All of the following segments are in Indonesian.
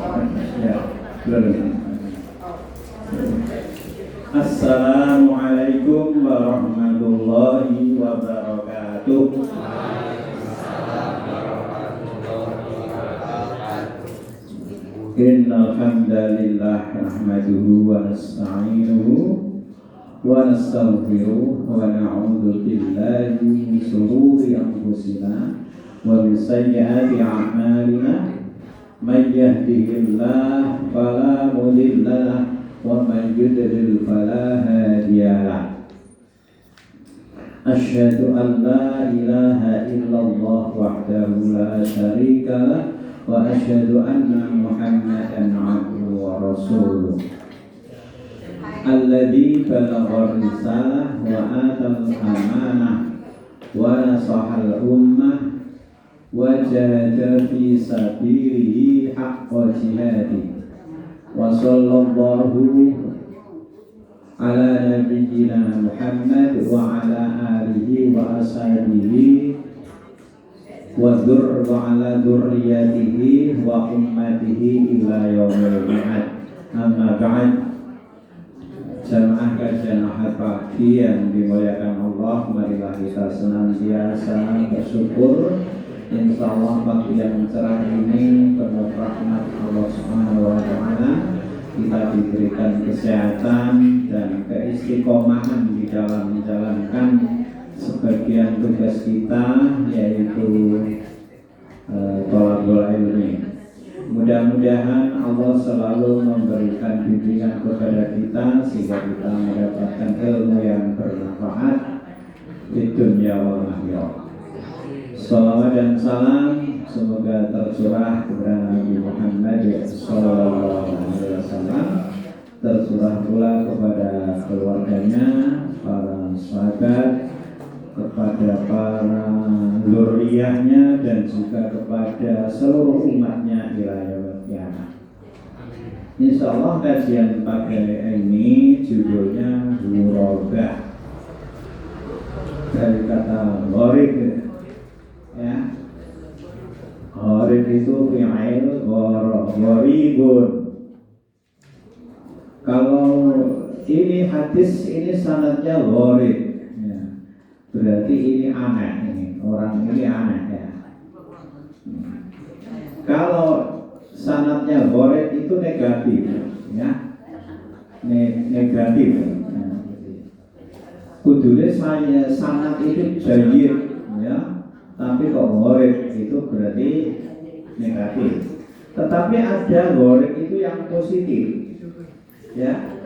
Ya, belum. Assalamualaikum warahmatullahi wabarakatuh. Innal hamdalillah nahmaduhu wa nasta'inuhu wa nastaghfiruh wa na'udzu billahi min shururi anfusina wa min sayyiati a'malina may yahdihillahu fala mudilla lahu wa man yudlil fala hadiya lahu. Asyhadu an la ilaha illallah wahdahu la syarika lahu wa asyhadu anna Muhammadan abduhu wa rasuluh alladzi balagha risalah wa atal amanah wa nasahal ummah wa jahada fi sabilihi haqqa jihadi wa sallallahu ala nabiyyina Muhammad wa ala alihi wa ashabihi wa ala dzurriyyatihi wa ummatihi ila yaumil mi'ad. Amma ba'd. Jamaah kajian Ahad pagi yang dimuliakan Allah, marilah kita senantiasa bersyukur. Insyaallah pagi yang cerah ini penuh rahmat Allah Subhanahu wa taala, kita diberikan kesehatan dan keistiqomahan di dalam menjalankan sebagian tugas kita, yaitu thalabul ilmi. Mudah-mudahan Allah selalu memberikan bimbingan kepada kita sehingga kita mendapatkan ilmu yang bermanfaat di dunia wal akhirah. Salawat dan salam semoga tercurah kepada Nabi Muhammad sallallahu alaihi wasallam, tercurah pula kepada keluarganya, para sahabat, kepada para dzurriyyahnya dan juga kepada seluruh umatnya ila yaumil qiyamah. Insyaallah kajian pagi ini judulnya ghuraba, dari kata gharib, ya. Gharib itu fi'il gharibun. Kalau ini hadis ini sanadnya gharib, berarti ini aneh, ini orang ini aneh, ya. Kalau sanadnya gharib itu negatif, ya, negatif. Kudune saya sanad itu jayyid, ya, tapi kok gharib itu berarti negatif. Tetapi ada gharib itu yang positif, ya.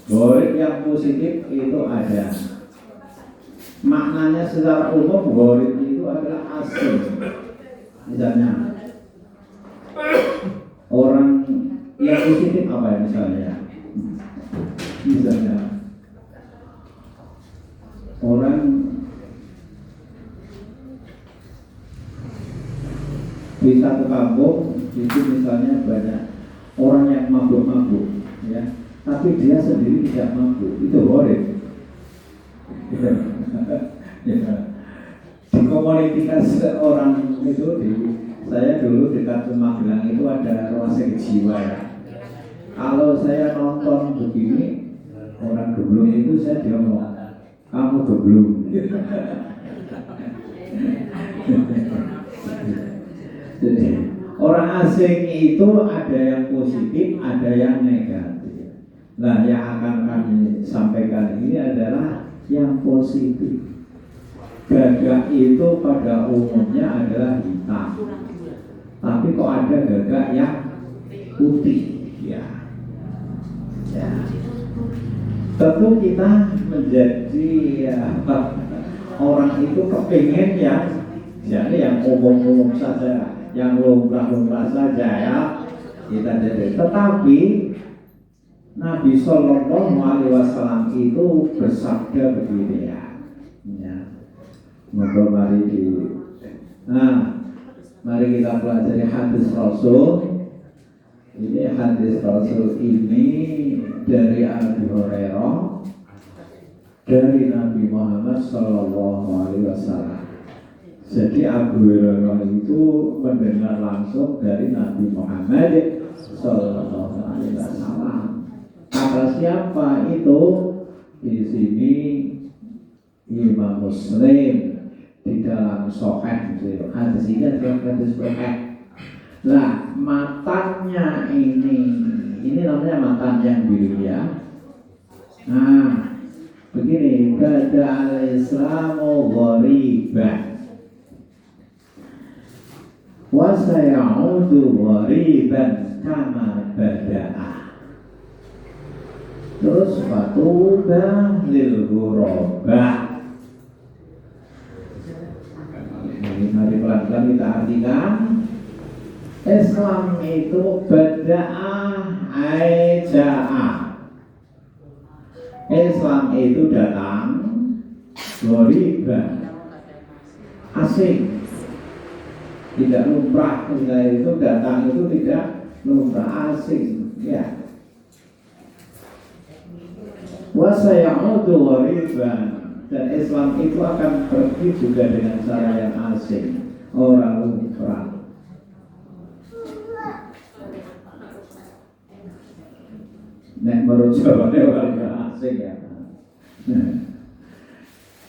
Gharib yang positif itu ada. Maknanya secara umum gharib itu adalah asing. Misalnya orang yang positif apa ya, misalnya orang di satu kampung itu misalnya banyak orang yang mabuk-mabuk, ya, tapi dia sendiri tidak mabuk, itu gharib. Ya. Di komunitas orang itu, saya dulu dekat Magelang itu ada rumah sakit jiwa, ya. Kalau saya nonton begini orang geblung itu, saya diomong, kamu geblung. Jadi orang asing itu ada yang positif, ada yang negatif. Nah, yang akan kami sampaikan ini adalah yang positif. Gagak itu pada umumnya adalah hitam, tapi kok ada gagak yang putih, ya. Tentu kita menjadi, ya, orang itu kepingin yang jadi yang umum-umum saja, yang lumrah-lumrah saja, ya, kita jadi. Tetapi Nabi Sallallahu Alaihi Wasallam itu bersabda begini, ya. Mari kita pelajari hadis Rasul. Ini hadis Rasul ini dari Abu Hurairah, dari Nabi Muhammad Sallallahu Alaihi Wasallam. Jadi Abu Hurairah itu mendengar langsung dari Nabi Muhammad Sallallahu Alaihi Wasallam. Kata siapa itu? Di sini Imam Muslim di dalam Sahih. Hadis ini adalah hadis sahih. Nah, matanya ini namanya matan yang biru ya. Nah, begini, bada al-Islamu ghariban wa sayaudu ghariban kama bada'a. Terus fatuba lil ghuraba. Mari pelan-pelan kita artikan. Islam itu bada'ah aija'ah. Islam itu datang ghariban, asing, tidak lumrah. Itu datang itu tidak lumrah, asing ya. Wa sayaudu ghariban, dan Islam itu akan pergi juga dengan cara yang asing, orang lumrah. Nek menurut jawabannya orang asing ya.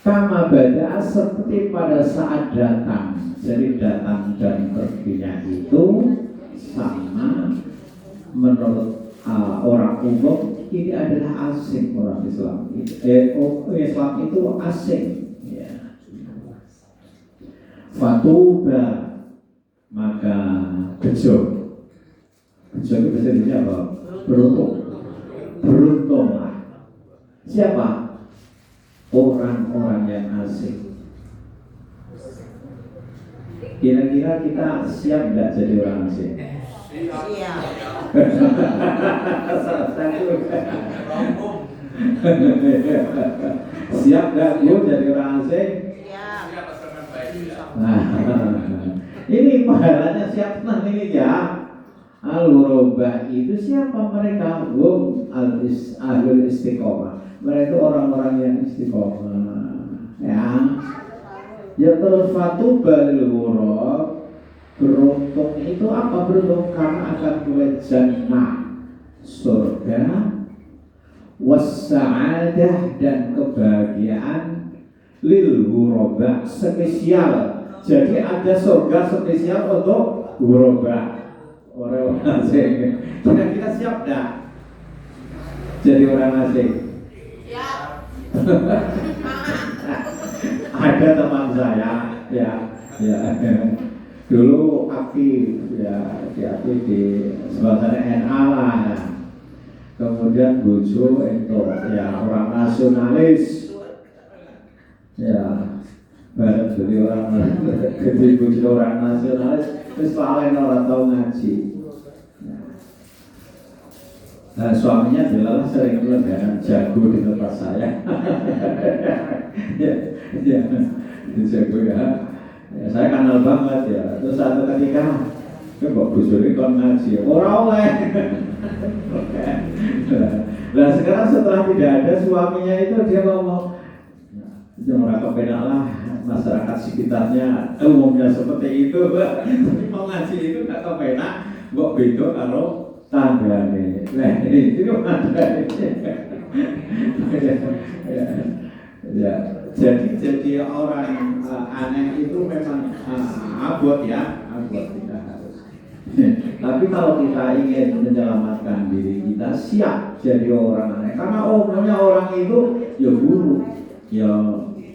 Kama bada seperti pada saat datang. Jadi datang dan perginya itu sama menurut orang umum. Ini adalah asing orang Islam. Islam itu asing. Ya. Fatuba, maka bejo. Bejo itu bahasa Indonesia apa? Beruntung. Beruntunglah. Siapa? Orang-orang yang asing. Kira-kira kita siap nggak jadi orang asing? Siap. Siap nggak Bu jadi orang asing? Siap. Nah, ini pahalanya siap nah ini ya. Al-Ghuraba itu siapa mereka? Ahlul istiqomah. Mereka orang-orang yang istiqomah. Ya terus fatuba lil ghurab. Beruntung itu apa? Beruntung karena akan kulit jannah, surga, wassa'adah, dan kebahagiaan lil ghuraba, spesial. Jadi ada surga spesial untuk ghuraba, orang asing. Kita siap dah jadi orang asing? Siap. Ada teman saya ya dulu aktif ya, aktif di sebelah NA lah ya. Kemudian bojo untuk ya orang nasionalis ya, bareng jadi orang jadi bojo orang nasionalis terus paling orang tahu ngaji. Nah, suaminya adalah sering lebaran jago di tempat saya. ya, jago ya. Saya kenal banget ya. Terus satu ketika, kok bujuri kon ngaji, orang oleh. Nah sekarang setelah tidak ada suaminya itu dia ngomong, itu merasa penak lah masyarakat sekitarnya umumnya seperti itu. Tapi mau ngaji itu nggak kepenak, kok beda kalau tanggane. Nah itu ada. Ya, jadi orang aneh itu memang abot ya, abot tidak harus. Tapi kalau kita ingin menyelamatkan diri kita, siap jadi orang aneh. Karena umumnya orang itu ya buruk, ya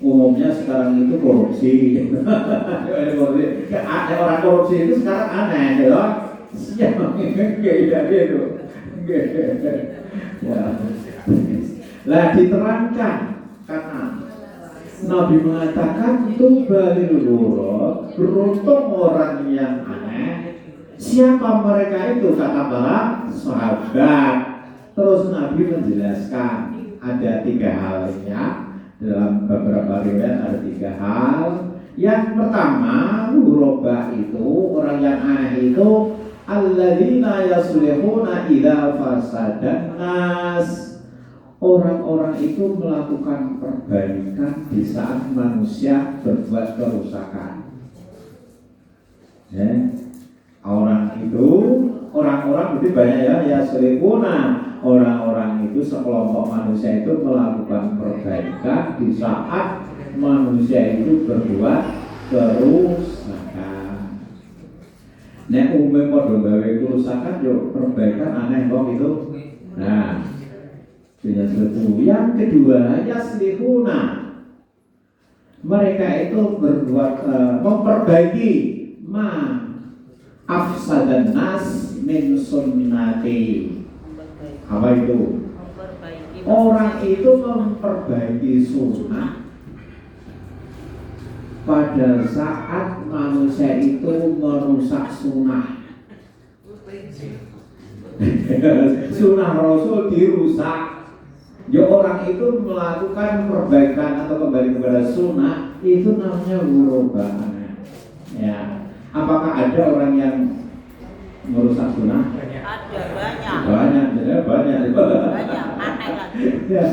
umumnya sekarang itu korupsi. Orang korupsi itu sekarang aneh, ya. Siap, kayak gitu. Ya. Lah diterangkan karena Nabi mengatakan tubalil ghurab, beruntung orang yang aneh. Siapa mereka itu? Kata para sahabat. Terus Nabi menjelaskan ada 3 halnya. Dalam beberapa riwayat ada 3 hal. Yang pertama, ghuraba itu orang yang aneh itu alladzina yaslihuna idza fasadan nas. Orang-orang itu melakukan perbaikan di saat manusia berbuat kerusakan. Ya. Orang-orang itu banyak ya selipuna. Orang-orang itu sekelompok manusia itu melakukan perbaikan di saat manusia itu berbuat kerusakan. Nek umum padha gawe kerusakan yo perbaikan aneh kok itu. Nah, yang kedua yaslihuna. Mereka itu berbuat memperbaiki afsadan nas min sunnati. Apa itu? Orang itu memperbaiki sunnah pada saat manusia itu merusak sunnah. Sunnah Rasul dirusak. Ya orang itu melakukan perbaikan atau kembali kepada sunnah, itu namanya murubah. Ya, apakah ada orang yang merusak sunnah? Ada banyak. Banyak, banyak. Banyak, aneh lagi. Ya,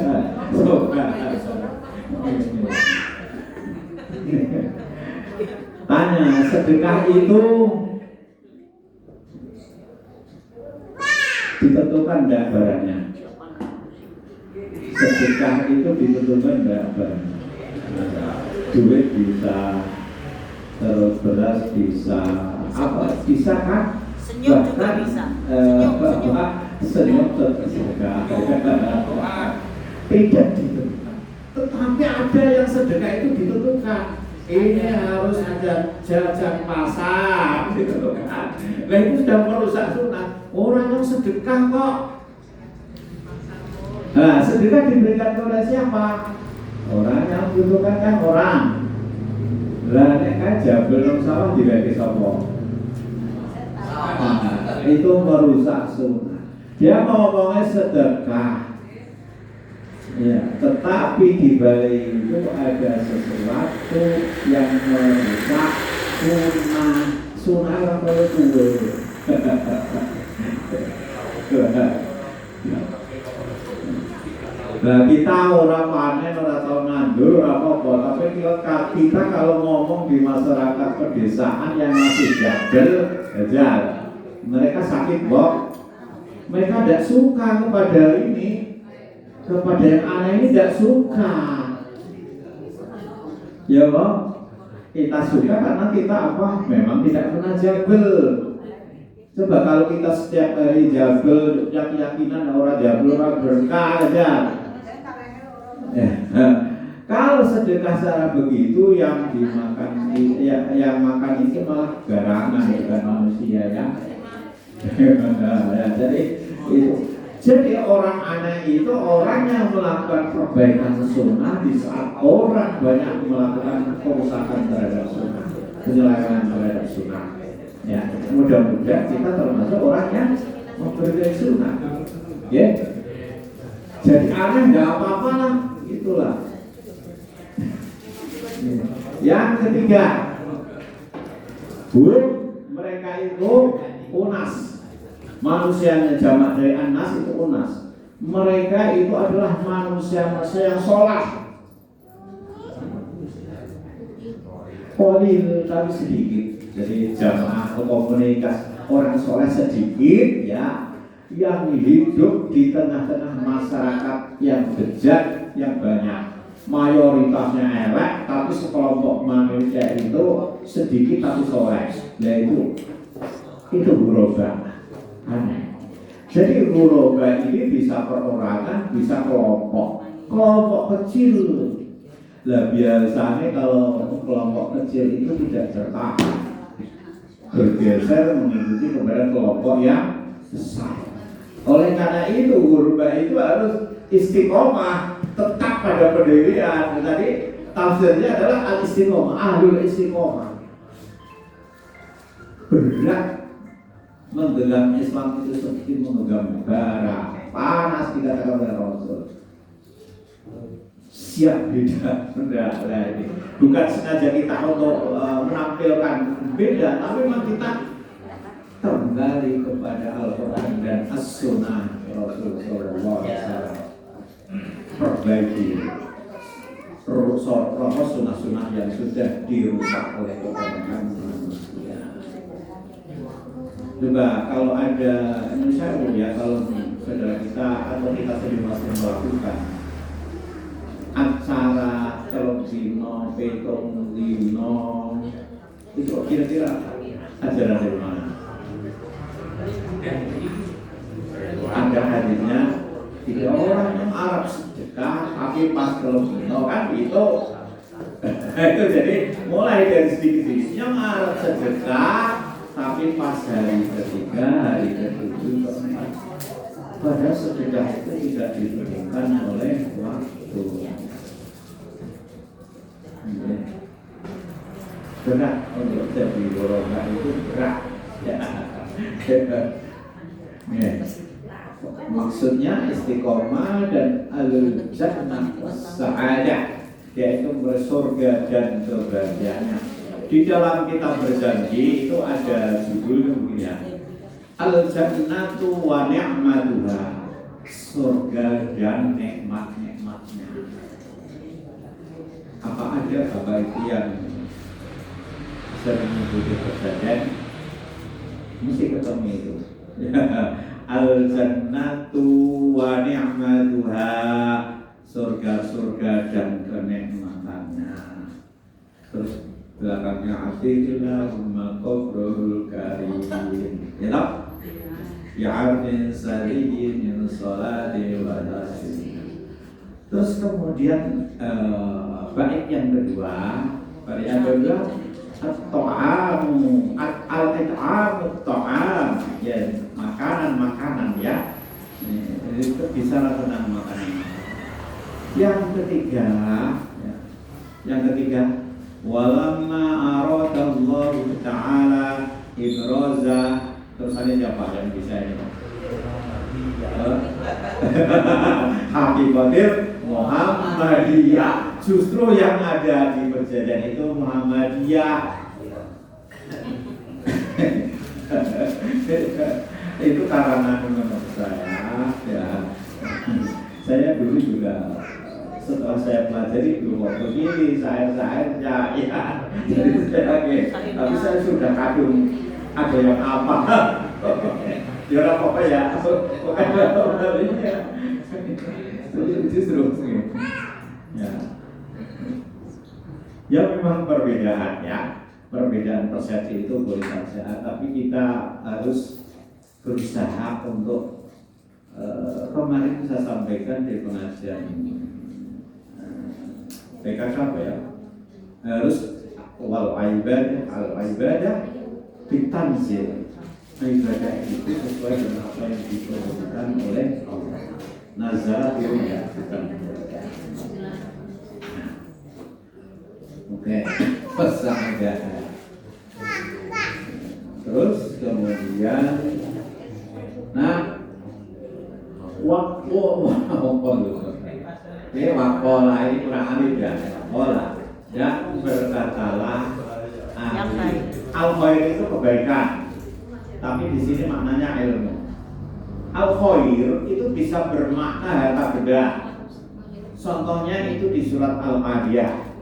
tanya, sedekah itu ditentukan enggak barangnya? Sedekah itu ditentukan enggak barangnya? Duit bisa, terus beras bisa, apa bisa kan? Senyum juga bisa. Senyum sedekah. Tidak ditentukan. Tetapi ada yang sedekah itu ditentukan. Ini harus ada jajan pasar ditentukan. Nah itu sudah merusak sunnah. Orang yang sedekah kok. Nah sedekah diberikan kepada siapa? Orang yang membutuhkan kan orang. Lah nek kaja belum sawah dibagi sapa? Itu merusak sunnah. Dia mau ngomongnya sedekah, ya, tetapi di balik itu ada sesuatu yang merusak sunnah. Sunnah orang kaya kuwe. Nah kita orang panen, orang tahu nandur, orang apa, tapi kita kalau ngomong di masyarakat pedesaan yang masih jadil, mereka sakit bok. Mereka tidak suka kepada ini, kepada yang aneh ini tidak suka. Ya bok, kita suka karena kita apa? Memang tidak pernah jabel. Coba kalau kita setiap hari jabel, keyakinan orang jabel orang berkah aja. Kalau sedekah secara begitu yang dimakan, yang makan itu malah garangan bukan manusia ya. Jadi orang aneh itu orang yang melakukan perbaikan sunnah di saat orang banyak melakukan kerusakan terhadap sunnah, penyelewengan terhadap sunnah. Ya, mudah-mudahan kita termasuk orang yang memperbaiki sunnah. Ya, jadi aneh nggak apa-apa lah, itulah. Yang ketiga, mereka itu unas. Manusianya jamak dari anas itu unas. Mereka itu adalah manusia-manusia yang sholat. Qalil tapi sedikit. Jadi jamaah atau komunitas orang sholat sedikit ya, yang hidup di tengah-tengah masyarakat yang bejat yang banyak. Mayoritasnya elek, tapi sekelompok manusia itu sedikit tapi soleh. Yaitu itu ghuraba. Aneh. Jadi ghuraba ini bisa perorangan, bisa kelompok kecil. Lah biasanya kalau kelompok kecil itu tidak bertahan, bergeser mengikuti kepada kelompok yang besar. Oleh karena itu ghuraba itu harus istiqomah, tetap pada pendirian. Tadi tafsirnya adalah al-istiqomah, ahlul istiqomah. Berat menggenggam Islam itu seperti menggenggam bara panas, dikatakan oleh Rasul. Siap beda, ini bukan sengaja kita untuk menampilkan beda, tapi memang kita kembali kepada Al-Quran dan As-Sunnah Rasul Sallallahu Alaihi Wasallam. Perbaiki sunnah-sunnah yang sudah dirusak oleh kebanyakan manusia. Coba kalau ada Indonesia ya, kalau saudara kita atau kita sendiri masih melakukan acara telung dino, petong dino, itu kira-kira ajaran dari mana? Ada hadisnya, tiga orang yang Arab sedekah, tapi pas telung dino kan itu jadi mulai dari sedikit-sedikit yang Arab sedekah, tapi pas hari ketiga, hari ketujuh, keempat, padahal sedekah itu tidak ditentukan oleh waktu. Berat untuk jadi golongan itu berat. Ya. Maksudnya istiqomah dan al-jannah was-sa'adah, yaitu bersurga dan kebahagiaan. Di dalam kitab berjanji itu ada judulnya Al-Jannatu wa ni'matuha, surga dan nikmat-nikmatnya. Apa ada Bapak Ibu yang sering mengikuti perjanjian? Mesti ketemu itu. Al-Jannatu wa ni'matuha, surga-surga dan kenikmatannya. Terus belakangnya Allahumma qabrul karim, ya tak? Ya arfin salihin min salati wa taslim. Terus kemudian bait yang kedua at-ta'amu al-it'amu ta'am, ya makanan ya, itu bisa tentang makanan. Yang ketiga walamma aradallahu ta'ala ibraza, terus ada siapa yang bisa ini? Hakikatil Muhammadiyah. Justru yang ada di perjanjian itu Muhammadiyah. Itu karena menurut saya ya. Saya dulu juga setelah saya pelajari dulu begini saya ya. Jadi tapi saya sudah kadung ada yang apa. Ya apa ya? Justru ya. Ya memang perbedaan persepsi itu boleh saja, tapi kita harus berusaha untuk kemarin saya sampaikan di pengajian PKK apa ya, harus al-ibadah bitanzil, ibadah itu sesuai dengan apa yang diperlukan oleh Allah. Nazar ya, oke, pesan terus kemudian, wakola ini kurang ambil ya, wakola ya, berkatalah al-khair itu kebaikan, tapi di sini maknanya ilmu. Al-khair itu bisa bermakna harta benda. Contohnya itu di surat Al-Adiyah.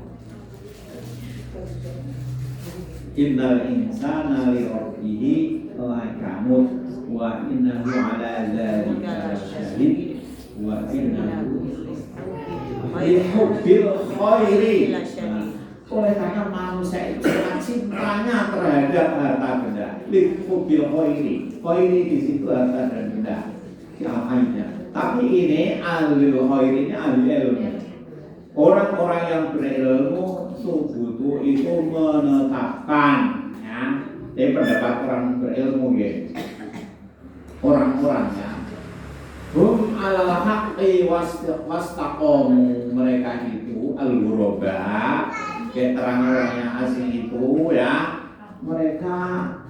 Innal insana li rabbihi lakanut wa innahu ala dzalika lasyahid wa innahu li hubbil khairi. Oleh karena manusia itu cintanya terhadap harta benda. Li hubbil khairi. Khairi di situ harta dan benda. Siapanya. Tapi ini ahlul khairi ini ahlul ilmu. Orang-orang yang berilmu subutu itu menetapkan ya, pendapat orang berilmu ya. Orang-orangnya hum alal haqqi wastaqamu, mereka itu al-ghuraba, keterangan yang asing itu ya, mereka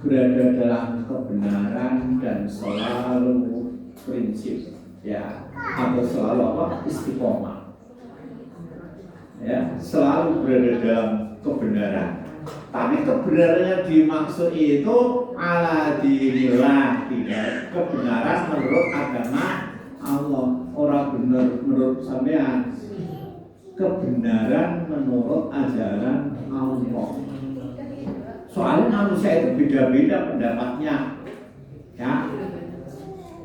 berada dalam kebenaran dan selalu prinsip ya, atau selalu apa? Istiqomah. Ya, selalu berada dalam kebenaran. Tapi kebenaran yang dimaksud itu ala dinillah, tidak kebenaran menurut agama Allah. Orang benar menurut sampean, kebenaran menurut ajaran Allah. Soalnya manusia itu beda-beda pendapatnya. Ya,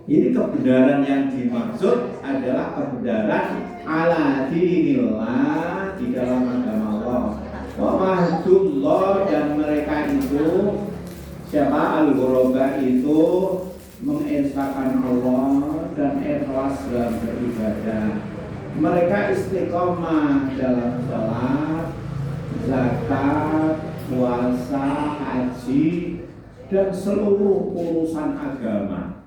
ini kebenaran yang dimaksud adalah kebenaran ala dinillah di dalam agama Allah. Wa mahdullah, dan mereka itu siapa? Al-ghuraba itu mengesahkan Allah dan ikhlas dalam beribadah. Mereka istiqomah dalam sholat, zakat, puasa, haji, dan seluruh urusan agama.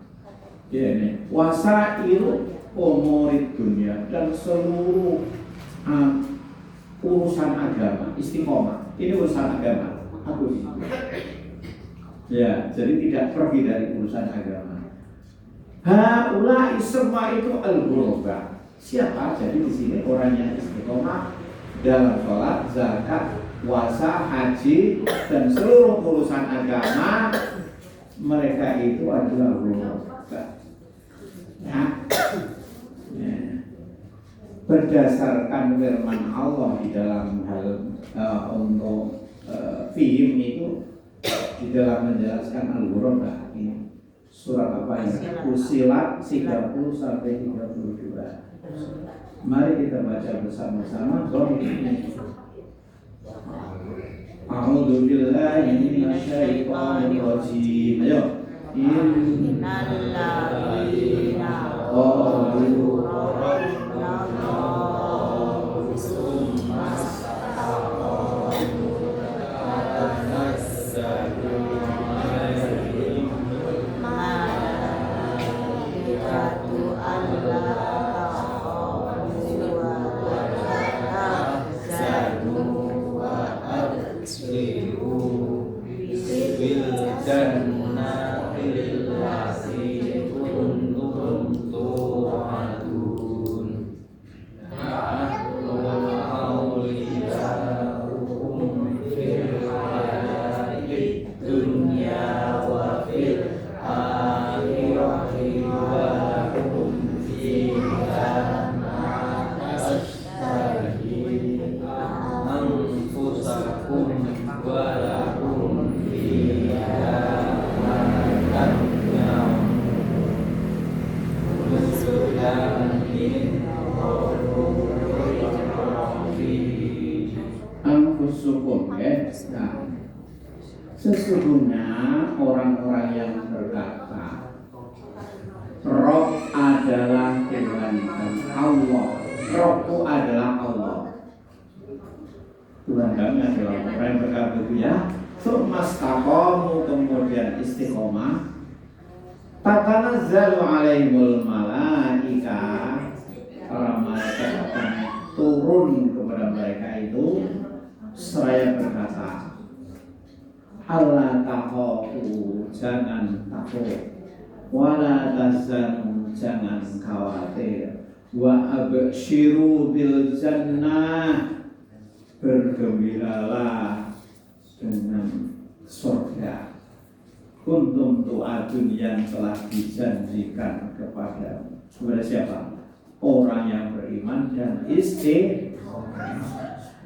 Ya, ini wasailu umurid dunia, dan seluruh urusan agama, istiqomah. Ini urusan agama. Aku ya, jadi tidak pergi dari urusan agama. Haulai semua itu al-ghuraba. Siapa? Jadi di sini orang yang istiqomah dalam sholat, zakat, puasa, haji, dan seluruh urusan agama, mereka itu adalah ghuraba. Ya. Ya. Berdasarkan firman Allah di dalam hal untuk fihim itu, di dalam menjelaskan al-ghuraba ini surat apa ya? Fussilat 30 sampai 32. Mari kita baca bersama-sama. A'udzu billahi minasyaitonir rajim. Ayo. Innalladzina qalu rabbunallahu tsumma istaqamu tatanazzalu alaihim malaikatu alla takhafu wa la tahzanu wa abshiru bil jannati allati kuntum tu'adun. Nahnu awliyaukum fil hayatid dunya wa fil akhirati wa lakum fiha ma tashtahi anfusakum wa lakum fiha ma tad'un nuzulan min ghafurir rahim. Anfusukum, ya. Nah, sesungguhnya orang-orang yang berkata Rob adalah Tuhan kami, Allah. Robku adalah Allah. Tuhan kami adalah Allah. Orang yang berkata itu ya. Tsumastaqamu, kemudian istiqomah. Tatanazzalu alaihimul malaika, para malaikat akan turun kepada mereka itu seraya berkata, Allah takhafu, jangan takut, wala tahzanu, jangan khawatir, wa abshiru bil jannah, bergembiralah dengan surga, kuntum tu'adun, yang telah dijanjikan kepada siapa? Orang yang beriman dan istiqomah.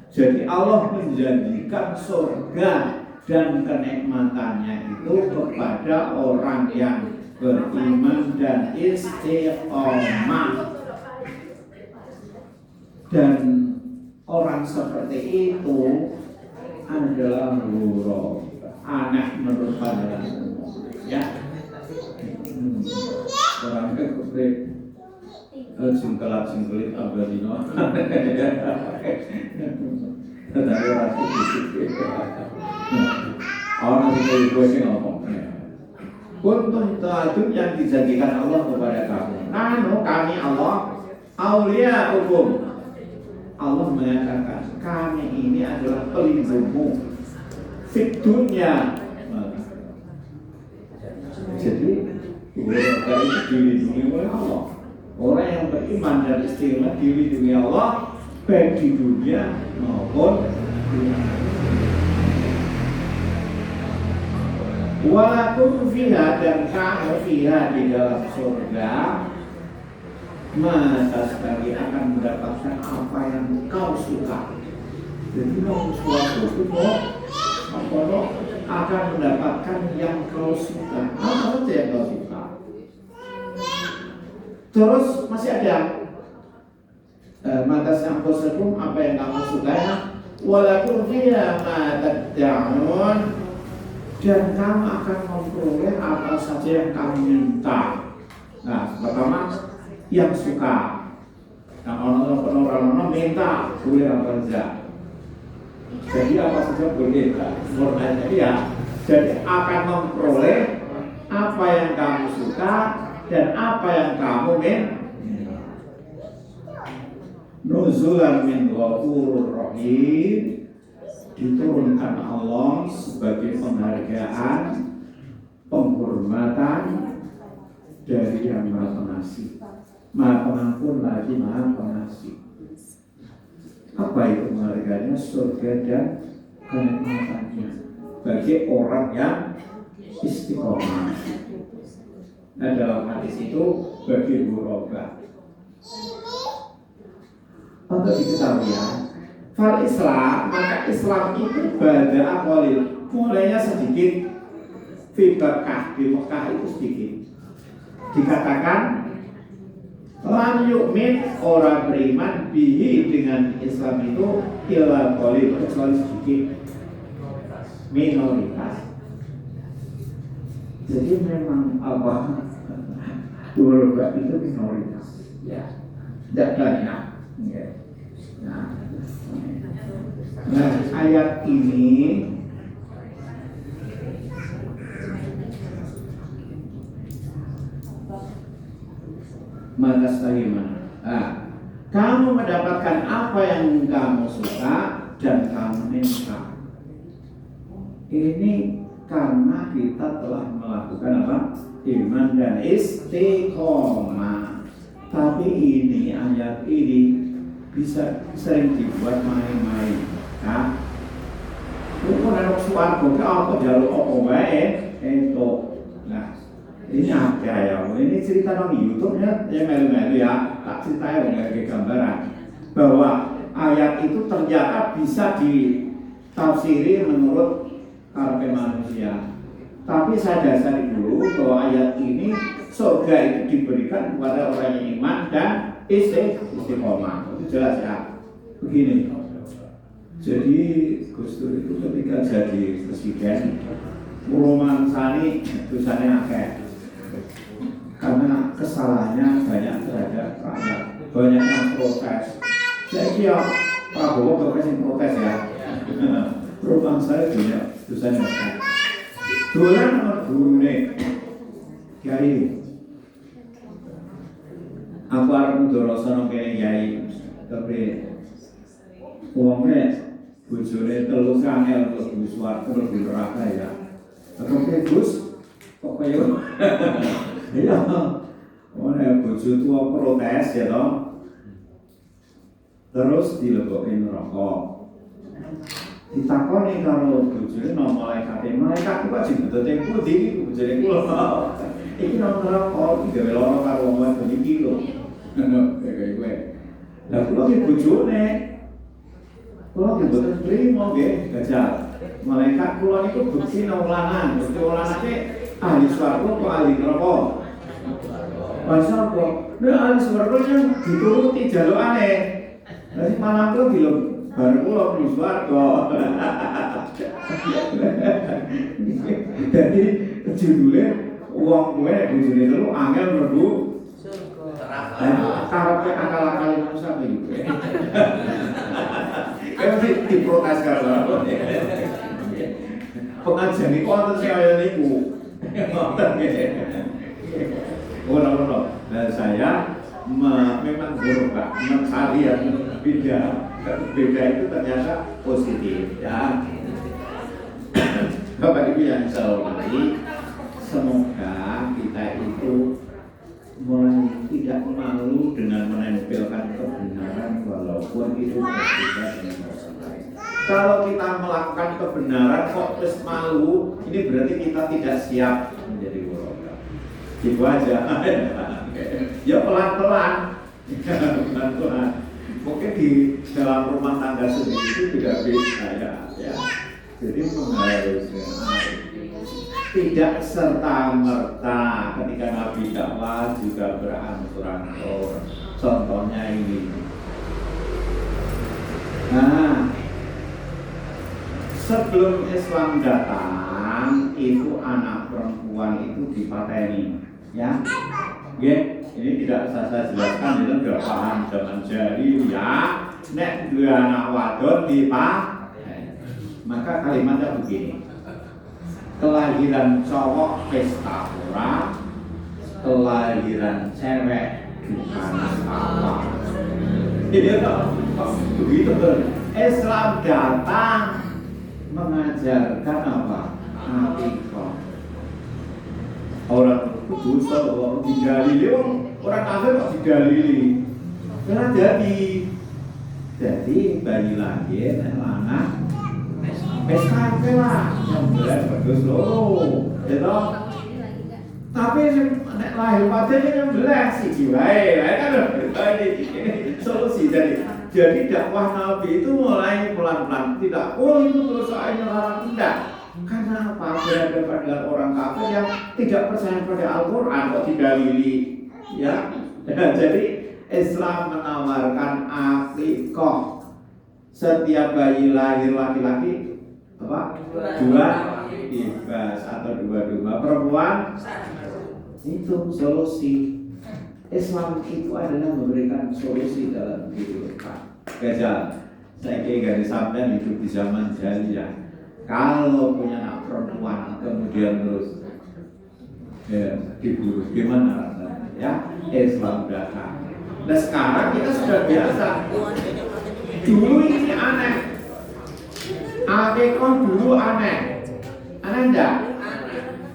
Jadi Allah menjanjikan surga dan kenikmatannya itu kepada orang yang beriman dan istiqomah. Dan orang seperti itu adalah ghuraba, aneh menurut pandangan ya. Orang kebrik singkelat-singkelit abadino. Tetapi orang fisik. Orang singkelit gue sih ngomong. Kuntum ta'adun, yang dijanjikan Allah kepada kamu. Nahnu, kami Allah, aulia hukum. Allah mengatakan kami ini adalah pelindungmu fit dunya. Jadi orang itu dilindungi oleh Allah. Orang yang beriman dan istiqomah dilindungi Allah baik di dunia maupun di akhirat. Walakum fiha, dan kamu fiha di dalam surga, maka sekali akan mendapatkan apa yang kau suka. Jadi kamu suatu itu akan mendapatkan yang kau suka. Apa saja yang kau suka? Terus masih ada matas yang positif, apa yang kamu sukai, walaupun fiha ma tad'un, dan kamu akan memperoleh apa saja yang kamu minta. Nah, pertama yang suka. Nah, orang-orang minta boleh apa saja. Jadi apa saja boleh. Jadi akan memperoleh apa yang kamu suka dan apa yang kamu minta. Nuzulan min ghafurur rahim, diturunkan Allah sebagai penghargaan, penghormatan dari yang Maha Pengasih, Maha Pengampun lagi Maha Pengasih. Apa itu penghargaannya? Surga dan kenikmatannya bagi orang yang istiqomah. Nah, dalam hadis itu bagi ghuraba. Untuk diketahui ya, fal Islam, maka Islam itu bada akwalil, mulainya sedikit, fi Mekah, di Mekah itu sedikit. Dikatakan lam yu'min, orang beriman bihi dengan Islam itu illa qalil, kecuali sedikit, minoritas. Jadi memang apa? Ghuraba itu minoritas, ya, tidak banyak. Nah, ayat ini maka bagaimana? Kamu mendapatkan apa yang kamu suka dan kamu minta. Ini karena kita telah melakukan apa? Iman dan istiqomah. Tapi ini ayat ini bisa sering dibuat main-main. Nah, itu ada suatu kalau jalur apa baik itu. Nah, ini ada ya. Ini cerita di YouTube ya, yang melu-melu ya. Tak cerita yang kayak gambaran bahwa ayat itu ternyata bisa ditafsiri menurut karakter manusia. Tapi saya dasari dulu bahwa ayat ini surga itu diberikan kepada orang yang iman dan istiqomah. Itu jelas ya. Begini. Jadi Gus Dur itu ketika jadi presiden, Muromansani dosanya akeh. Karena kesalahannya banyak terhadap rakyat, banyak yang protes. Saya kira Prabowo yang protes ya. Muromansani banyak dosanya akeh. Dolan nomor gurune Kiai. Aku arep ndorosono kene Kiai. Tapi wonge bojone telu kangel terus Gus terus neraka ya. Tapi Gus kok kaya iya. Ora bojo tua protes ya toh. Terus dilebokke neraka. Ditakoni karo bojone nang malaikat kok jebute pundi iki bojone kula. Iki nang neraka digawe lara karo wong wedok iki lho. Kayak kowe. Lah kula iki bojone. Kula ki boten trimo nggih, gajah. Malaikat kula niku bukti nang lanang, bukti lanange ahli swarga kok ahli neraka. Pasal kok nek ahli swarga yang dituruti jalukane. Lah malah kula dilem baru pulau di swarga. Jadi judulnya uang gue bojone telu angel mlebu surga. Karepe akal-akal manusia iki. Kan diprotes karo. Pengajian iku wonten saya niku. Ora. Dan saya memang ghuraba, mencari yang beda. Beda itu ternyata positif ya. Bapak Ibu yang saya hormati, semoga kita itu mulai tidak malu dengan menempelkan kebenaran walaupun itu berbeda dengan orang lain. Kalau kita melakukan kebenaran kok terus malu, ini berarti kita tidak siap menjadi ghuraba. Gitu aja. Ya pelan-pelan. Pelan-pelan. Mungkin di dalam rumah tangga sendiri itu tidak bisa ya. Jadi harus tidak serta merta ketika Nabi dakwah juga berangsur-angsur. Contohnya ini. Nah, sebelum Islam datang itu anak perempuan itu dipateni, ya. Oke, ini tidak usah saya jelaskan, itu sudah paham zaman jahiliyah. Nek dua anak wadon dipateni. Maka kalimatnya begini. Kelahiran cowok pesta pura, kelahiran cewek bukan apa. Ini begitu tuh. Islam datang mengajarkan apa? Akikah. Orang berdosa orang didalili, orang kafir kok didalili. Karena jadi bayi lahir anak pesta lah, yang belas bagus loh, gitu. Tapi nek lahir padanya yang belas sih, baik kan? Ini solusi jadi dakwah Nabi itu mulai pelan-pelan, tidak, oh itu dosa yang larang, tidak. Karena apa? Berada pada orang kafir yang tidak percaya pada Al-Quran kok didalili, ya. Jadi Islam menawarkan akikah. Setiap bayi lahir laki-laki apa? Dua bebas atau dua domba perempuan itu solusi. Islam itu adalah memberikan solusi dalam kehidupan. Gajah, saya kira sampai hidup di zaman jahiliyah. Kalau punya anak perempuan kemudian terus diburu, gimana rasanya? Ya, Islam datang. Nah sekarang kita sudah biasa. Dulu ini aneh. Akikah dulu aneh enggak?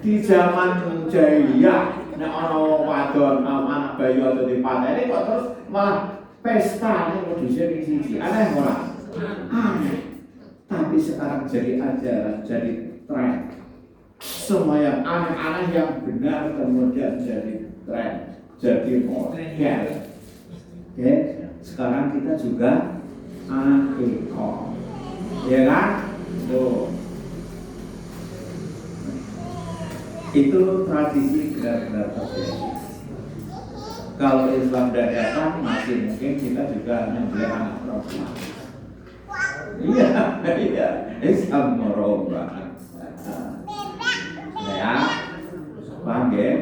Di zaman jahiliyah, nek ana wadon anak bayi atau dipateni kok terus malah pesta nek kudusnya siji. Aneh ora? Aneh. Tapi sekarang jadi ajaran, jadi tren. Semua yang aneh-aneh yang benar kemudian jadi tren, jadi model. Oke, sekarang kita juga akikah. Ya kan? Tuh. Itu tradisi benar-benar terjadi. Kalau Islam dan datang masih mungkin kita juga membeli anak perempuan. Iya, Islam merubah. Ya, paham ya?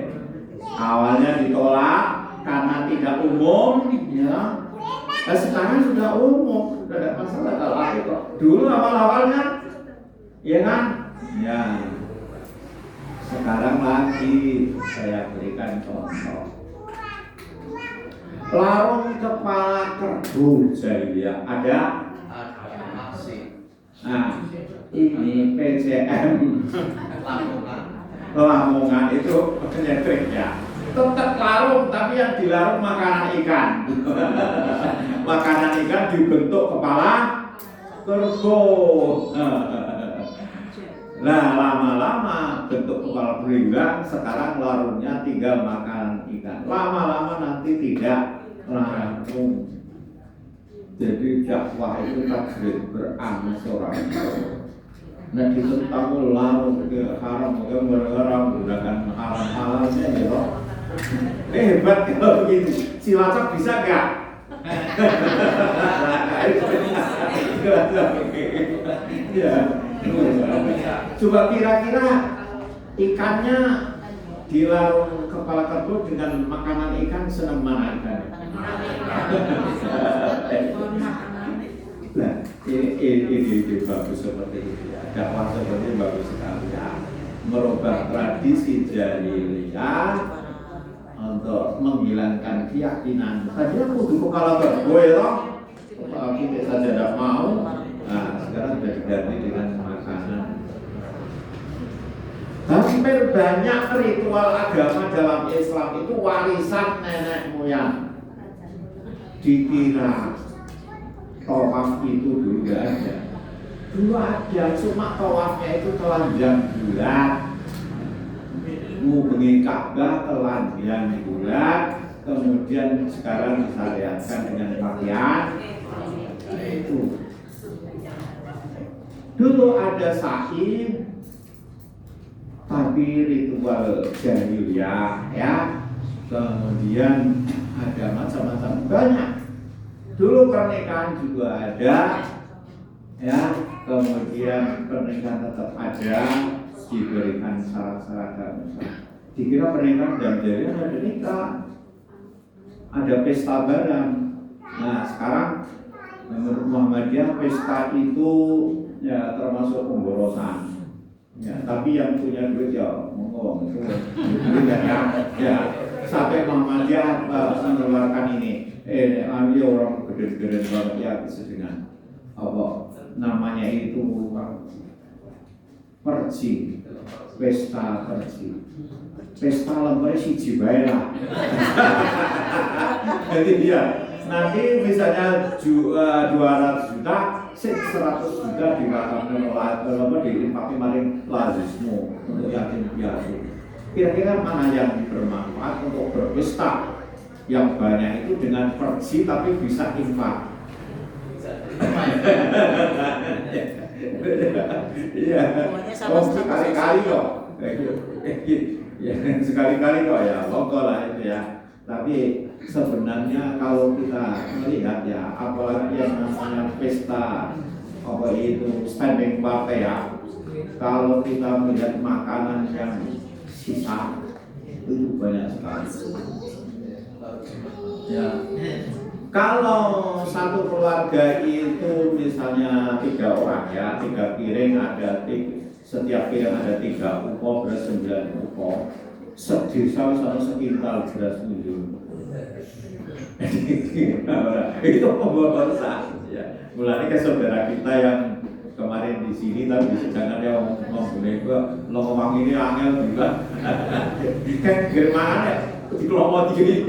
Awalnya ditolak karena tidak umum, ya. Nah, sekarang sudah umum, sudah ada masalah kalau akikah. Dulu awal-awalnya, ya kan? Ya. Sekarang lagi saya berikan contoh. Larung kepala kerbau jahiliyah ada. Nah, ini PCM Lamongan itu penyetriknya. Tetap larung, tapi yang dilarung makanan ikan. Makanan ikan dibentuk kepala kerbau. Nah, lama-lama bentuk kepala beringgang, sekarang larungnya tinggal makanan ikan. Lama-lama nanti tidak larung. Jadi dakwah itu tajrid berangsur-angsur. Nah ditentang larung ke haram, orang menggunakan haram-haramnya ya loh. Hebat kalau begitu. Cilacap bisa nggak? Ya. Coba kira-kira ikannya dilarung kepala kerbau dengan makanan ikan senang mana ikan? Nah, ini bagus seperti itu ya. Dakwah seperti ini bagus sekali ya. Merubah tradisi jahiliyah untuk menghilangkan keyakinan. Tadinya kudu kepala kerbau ya, kita saja tidak mau. Nah, sekarang sudah diganti dengan makanan. Hampir banyak ritual agama dalam Islam itu warisan nenek moyang. Dikira tawaf itu dulu nggak ada. Dulu ada, cuma tawafnya itu telanjang bulat. Ngubengi Ka'bah telanjang bulat. Kemudian sekarang disyariatkan dengan pakaian itu. Dulu ada sa'i, tapi ritual jahiliyah ya. kemudian ada macam-macam banyak. Dulu pernikahan juga ada, ya, kemudian pernikahan tetap ada, diberikan syarat-syarat dan dikira pernikahan dan jadi ada nikah, ada pesta bareng. Nah sekarang menurut Muhammadiyah pesta itu ya termasuk pemborosan. Ya, tapi yang punya duit ya monggo itu ya sampai Muhammadiyah mengeluarkan ini orang gede-gede banget ya dengan apa namanya itu perci, pesta perci, pesta lembar siji bae lah. Jadi dia nanti misalnya 200 juta, 100 juta dikatakan oleh diimpaki maring lazismu untuk yatim piatu. Kira-kira mana yang bermanfaat untuk berpesta yang banyak itu dengan pergi tapi bisa infak? Iya, sekali-kali kok. Ya, sekali-kali kok ya, pokok lah itu ya. Tapi sebenarnya kalau kita melihat ya, apalagi yang namanya pesta apa itu standing buffet ya, kalau kita melihat makanan yang sisa itu banyak sekali. Ya, kalau satu keluarga itu misalnya 3 orang ya, 3 piring ada setiap piring ada 3 upo, beras 9 upo. Sedesa sama sekintal beras mundur. Itu pemborosan ya. Mulai ke saudara kita yang kemarin di sini tapi jangan dia ngomong itu lowong ini angel juga. Kan gimana ya? Dikelompok diri.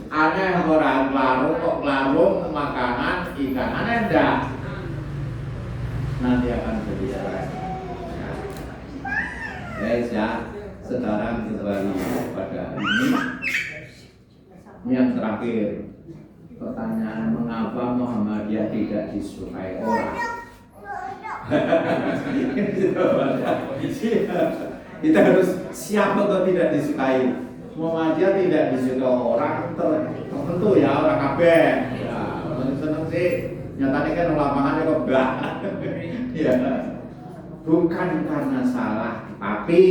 Aneh orang larung kok larung makanan ikan aneh enggak? Nanti akan jadi stres. Guys ya, sekarang kembali pada ini yang terakhir. Pertanyaan mengapa Muhammadiyah tidak disukai orang? Kita harus siap untuk tidak disukai. Muhammadiyah tidak disukai orang tertentu ya, orang kabeh. Ya, seneng sih. Nyatanya kan lapangannya kok enggak. Ya. Bukan karena salah, tapi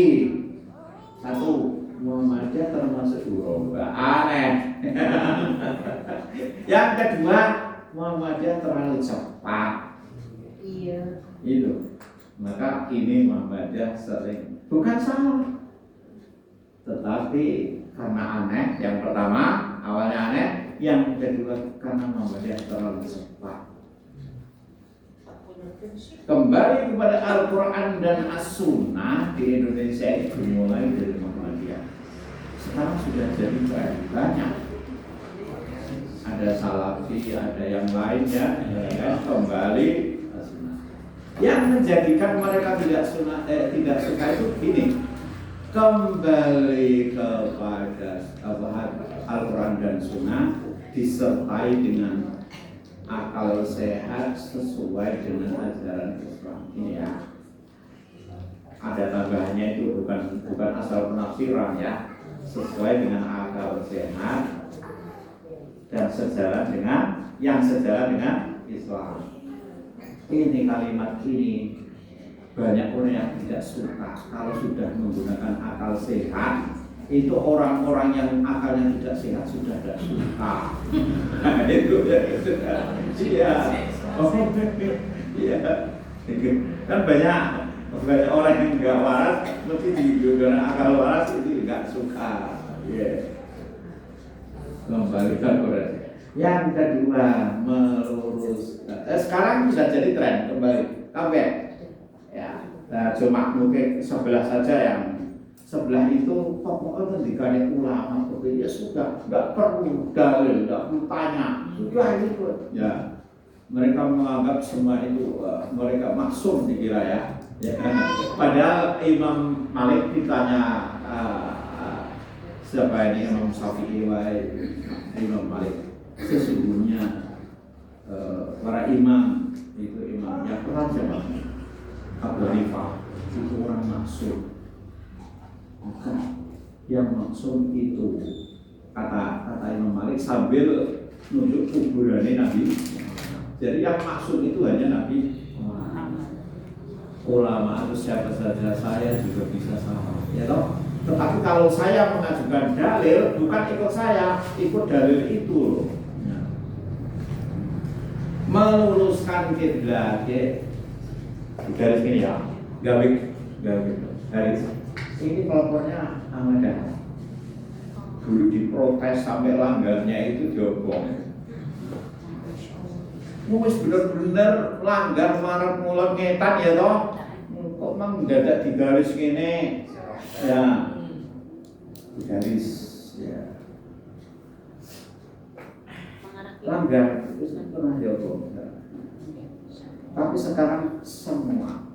satu Muhammadiyah termasuk urba aneh. Yang kedua Muhammadiyah terlalu cepat. Iya. Itu. Maka ini Muhammadiyah sering bukan salah, tetapi karena aneh. Yang pertama awalnya aneh, yang kedua karena Muhammadiyah terlalu cepat. Kembali kepada Al-Quran dan As-Sunnah di Indonesia ini dimulai dari Muhammadiyah. Sekarang sudah jadi banyak. Ada Salafi, ada yang lainnya, kembali As-Sunnah. Yang menjadikan mereka tidak suka itu ini, kembali kepada Al-Quran dan Sunnah disertai dengan akal sehat sesuai dengan ajaran Islam. Ini ya. Ada tambahannya itu bukan asal penafsiran ya. Sesuai dengan akal sehat dan sejalan dengan Islam. Ini kalimat ini banyak orang yang tidak suka kalau sudah menggunakan akal sehat. Itu orang-orang yang akalnya tidak sehat sudah tidak suka. Itu ya, iya. Iya. Kan banyak orang yang nggak waras, mesti digunakan akal waras itu nggak suka. Iya. Kembalikan kepada yang kedua melurus. Sekarang bisa jadi tren kembali. Kabeh. Ya. Nah, cuma mungkin sebelah saja yang sebelah itu pokoknya dikali ulama ya sudah, nggak perlu dalil, nggak perlu tanya, sudah itu ya. Mereka menganggap semua itu mereka maksum dikira ya. Padahal Imam Malik ditanya siapa ini Imam Syafi'i Imam Malik, sesungguhnya para imam itu imam yang pernah siapa? Abu Hanifah itu orang maksum. Yang maksum itu kata Imam Malik sambil nunjuk kuburannya Nabi. Jadi yang maksum itu hanya Nabi. Ulama itu siapa saja, saya juga bisa sama, ya toh. Tetapi kalau saya mengajukan dalil, bukan ikut saya, ikut dalil itu loh. Ya. Meluruskan kiblat, garis ini ya, garis. Ini kelompoknya Ahmadiyah. Dulu diprotes sampai langgarnya itu diobong. Wis bener-bener langgar marah mulut ngetan ya toh. Kok mang mendadak di garis gini. Ya. Garis ya. Langgar itu pernah diobong. Tapi sekarang semua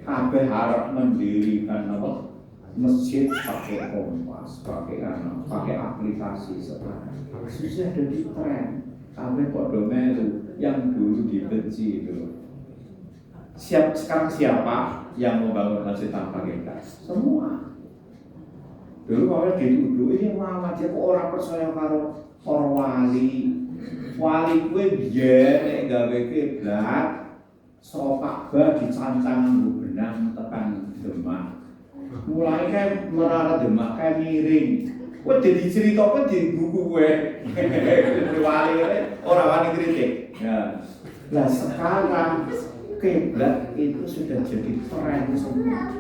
kabeh harap mendirikan apa? Masjid pakai kompas, pakai aplikasi sekarang. Susah ada di tren. Sampai podo melu yang dulu dibenci itu. Sekarang siapa yang membangun masjid tanpa gas? Semua. Dulu kalau dituduh ini Muhammadiyah kok orang percaya karo para wali. Wali kuwi biyen nek gawe kiblat sopak ba dicancang benang tekan Demak. Mulai kayak merara Demak kayak miring. Wah jadi cerita apa di buku gue, wali orang wali kritik. Ya, nah sekarang kiblat itu sudah jadi tren semua.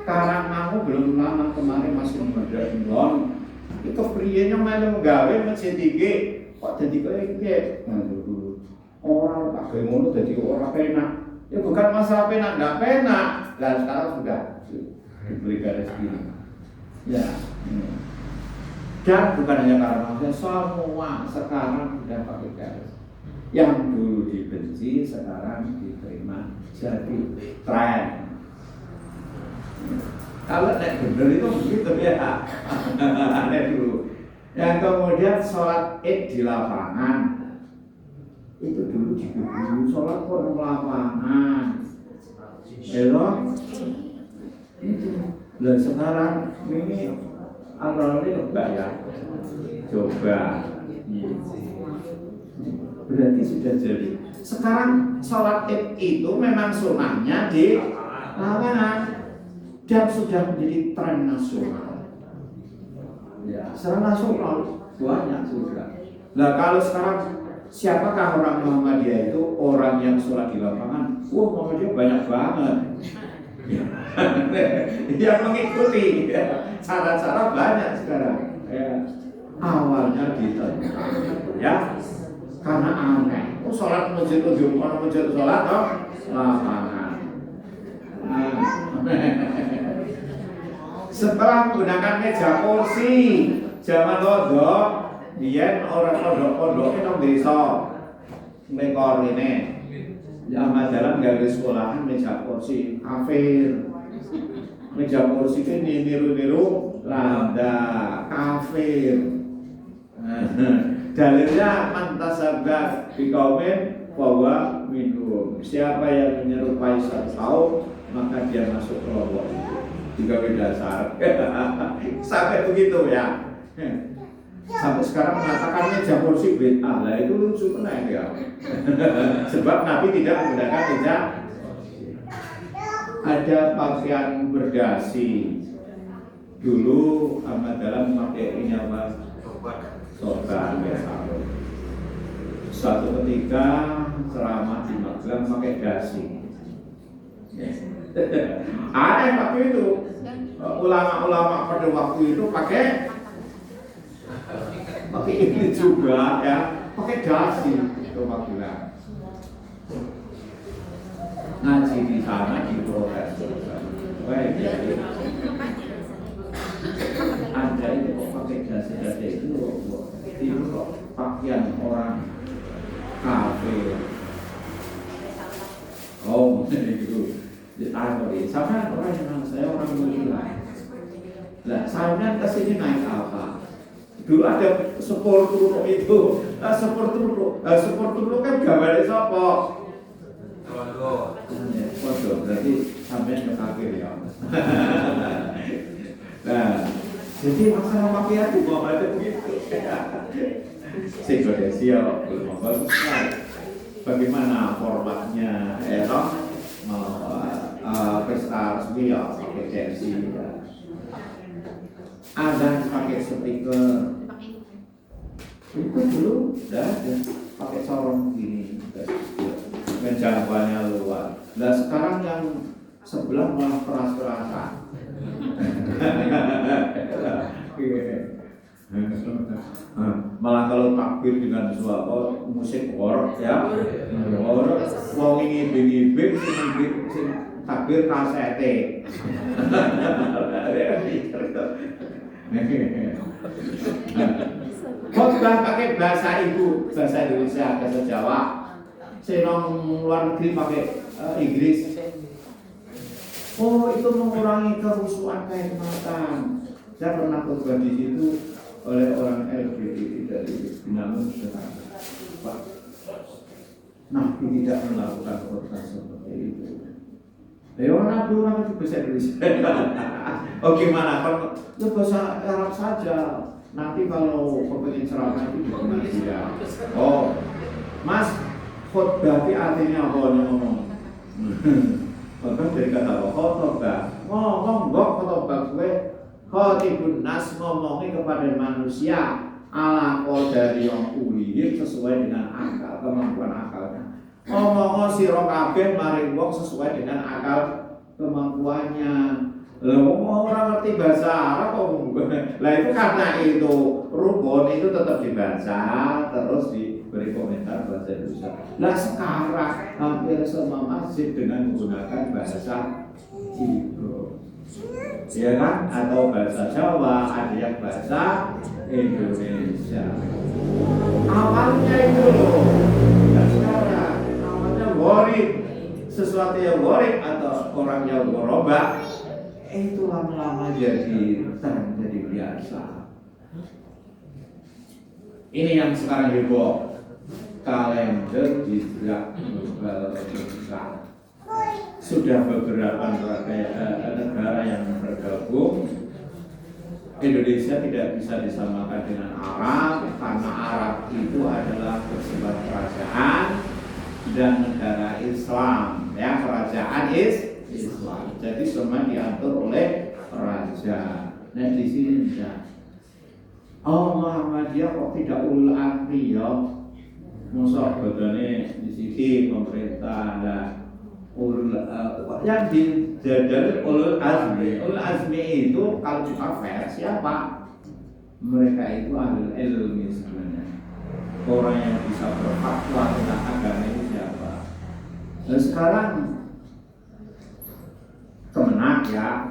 Sekarang aku belum lama kemarin masih muda Imron, itu prienya malah menggawe masjid tinggi, kok jadi kayak gitu. Orang tak kayak ngono jadi orang penak. Ya bukan masalah penak, nggak penak. Dan sekarang sudah diberi garis gini. Ya. Dan bukan hanya karena semua sekarang sudah pakai garis. Yang dulu dibenci sekarang diterima jadi tren. Kalau nek bener itu begitu ya. Aneh dulu. Yang kemudian sholat Id di lapangan itu dulu dulu sholat kok di lapangan. Elok itu. Dan sekarang ini awalnya enggak ya, coba. Berarti sudah jadi. Sekarang sholat Id itu memang sunnahnya di lapangan dan sudah menjadi tren nasional. Ya, secara nasional banyak sudah. Nah kalau sekarang siapakah orang Muhammadiyah itu orang yang sholat di lapangan? Wah Muhammadiyah banyak banget. Yang mengikuti cara-cara banyak sekarang. Awalnya ditentang, ya, karena aneh. Oh sholat masjid ujung, mana masjid sholat toh lapangan. Setelah menggunakan meja kursi zaman kodok, dia orang kodok itu desa mekor ini. Zaman dalam gawe sekolahan meja kursi kafir. Meja kursi ini niru-niru landa kafir. Dalilnya mantasabah di kaumin bahwa minum. Siapa yang menyerupai satu kaum maka dia masuk kelompok itu. Juga berdasar. Sampai begitu ya. Sampai sekarang mengatakan meja kursi bid'ah. Lah itu lucu benar ya. Sebab Nabi tidak menggunakan meja. Ada pakaian berdasi. Dulu Ahmad Dahlan memakai ini apa? Sorban biasa. Suatu ketika ceramah di Magelang pakai dasi. Aneh waktu itu. Ulama-ulama pada waktu itu pakai ini juga ya, pakai dasi itu Magelang. Ngaji di sana di protes. Ada itu kok pakai dasi itu kok pakaian orang kafir. Oh, itu ditanya sama orang yang saya orang Muslim. Lah, saya kesini naik apa? Dulu ada sepur turun itu, sepur turun kan gambarnya siapa? Foto, berarti berarti sampai ke kafir ya. Nah, jadi masalah pakaian itu mau ada begitu. Indonesia belum bagus sekali. Bagaimana formatnya, pesta resmi ya pakai jersey ya. Ada pakai speaker. Itu dulu udah ada pakai sorong gini, menjangkauannya luar. Nah sekarang yang sebelah malah keras-kerasan. Malah kalau takbir dengan suara musik horor ya, horor, mau ngibing-ngibing, takbir kasete. Khotbah pakai bahasa ibu, bahasa Indonesia, bahasa Jawa. Senong luar negeri pakai Inggris. Oh, itu mengurangi kerusuhan kayak kemasan. Saya pernah khotbah di situ oleh orang LGBT dari Binangun Jakarta. Nah, tidak melakukan khotbah seperti itu. Orang itu bahasa Indonesia. Oh gimana? Kalau itu bahasa Arab saja. Nanti kalau kepengen ceramah itu gimana ya? Oh, Mas, khotbah itu artinya apa ngomong? Khotbah dari kata apa? Khotbah. Ngomong khotbah gue khotibun nas ngomongin kepada manusia ala qadari yang ulihim sesuai dengan akal, kemampuan akalnya. Ngomong sira kabeh maring wong sesuai dengan akal kemampuannya. Loh, orang ngerti bahasa Arab kok. Lah itu karena itu rukun itu tetap dibaca terus diberi komentar bahasa Indonesia. Nah sekarang hampir semua masjid dengan menggunakan bahasa Indo, ya kan? Atau bahasa Jawa, ada yang bahasa Indonesia. Awalnya itu loh, dan sekarang awalnya worried, sesuatu yang worried atau orang yang berubah. Itu lama-lama jadi biasa. Ini yang sekarang heboh, kalender hijrah global besar. Sudah beberapa negara yang bergabung. Indonesia tidak bisa disamakan dengan Arab karena Arab itu adalah bersifat kerajaan dan negara Islam, ya kerajaan Islam. Jadi semua diatur oleh raja. Nah di sini tidak. Oh Muhammadiyah kok tidak ulul azmi ya? Masa badannya di sini pemerintah lah. Yang dijajal ulul azmi. Ulul azmi itu kalau kita fair siapa? Mereka itu ahlul ilmi sebenarnya. Orang yang bisa berfatwa tentang agama ini siapa? Dan sekarang Kemenak ya,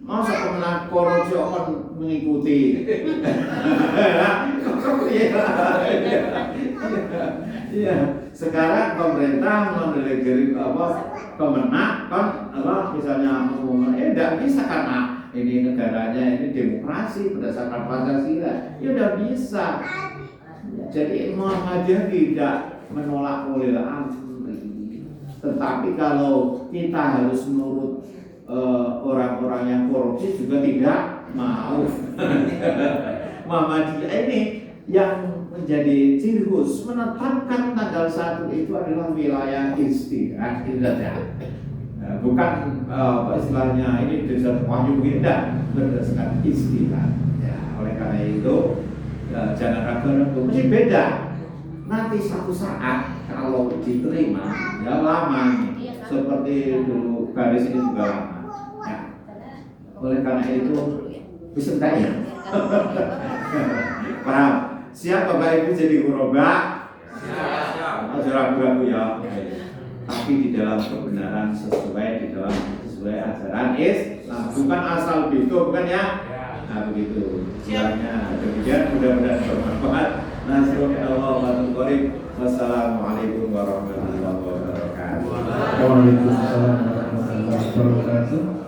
masa Kemenak korupsi akan mengikuti? Iya, sekarang pemerintah mendelegasi Kemenak kan misalnya tidak bisa karena ini negaranya ini demokrasi berdasarkan Pancasila, ya udah bisa. Jadi Muhammadiyah tidak menolak ulil amri, tetapi kalau kita harus menurut orang-orang yang korupsi juga tidak mau. Muhammadiyah ini yang menjadi ciri khas menetapkan tanggal 1 itu adalah wilayah istirahat, bukan istilahnya ini berdasarkan wahyu tidak berdasarkan istirahat. Ya, oleh karena itu jangan ragu-ragu, mesti beda. Nanti satu saat kalau diterima ya lama seperti dulu garis ini juga lama. Oleh karena itu bisa tanya. Paham? Siap Bapak Ibu jadi urobak? Siap. Ragu-ragu ya. Tapi di dalam kebenaran sesuai ajaran Islam, bukan asal bitung kan ya? Nah begitu. Kiranya demikian mudah-mudahan bermanfaat. Wassalamualaikum warahmatullahi wabarakatuh. Waalaikumsalam warahmatullahi wabarakatuh.